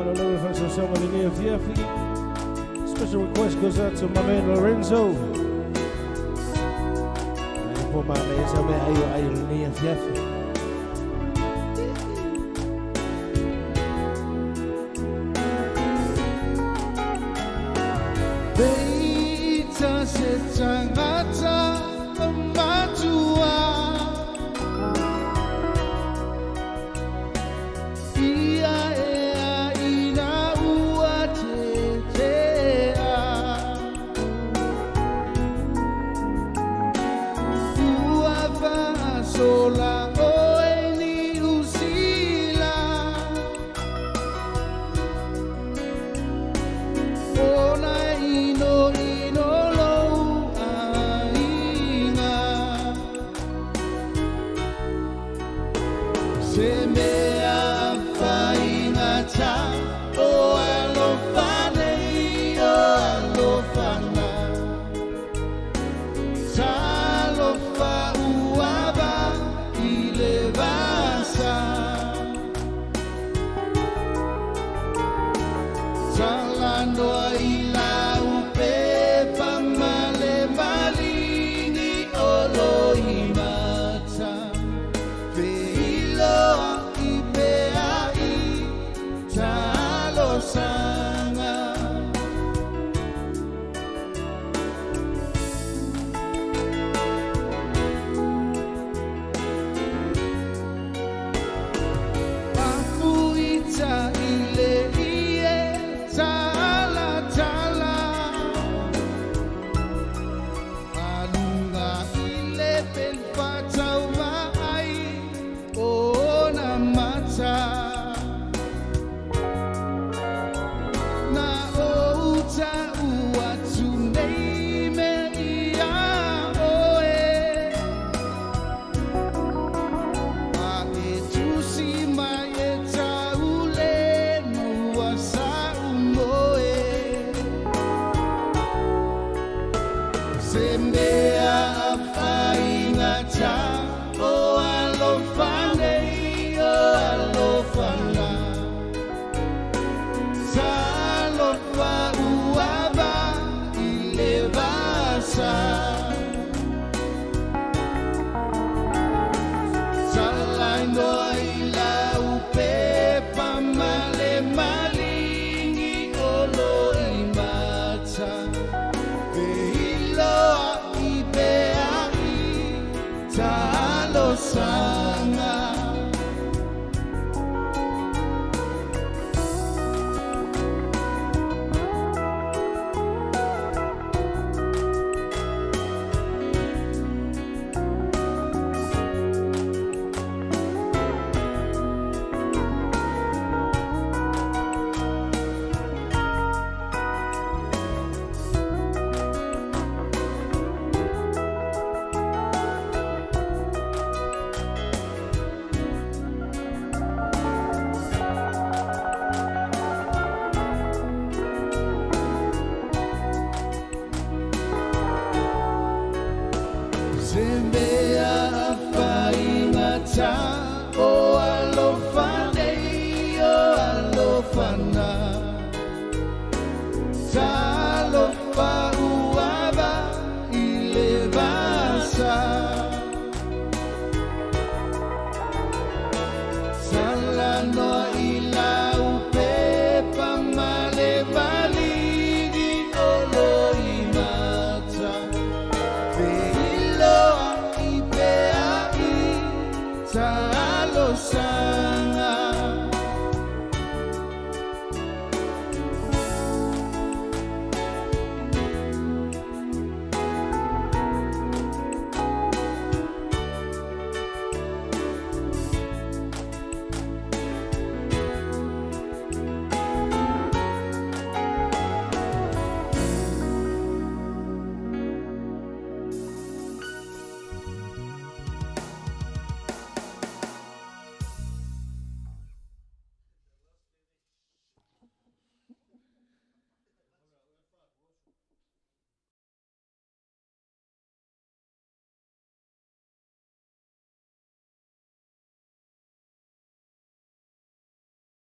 Hallelujah, for the song of the near Fiafi. Special request goes out to my man Lorenzo. Ay po mami, sabi ayo near Fiafi. Beita setangata matua. Sola oeni usila ona ino lo ainga se me afainga ta o alofane o alofana talofa Salando ila upepa male malini olo imata Veilo ipeai talo sanga Aku ita ile Semea afaingata o alofane o alofana Salofa uaba ilevasa Salaindo ila upepa male malingi olo imata Talo sa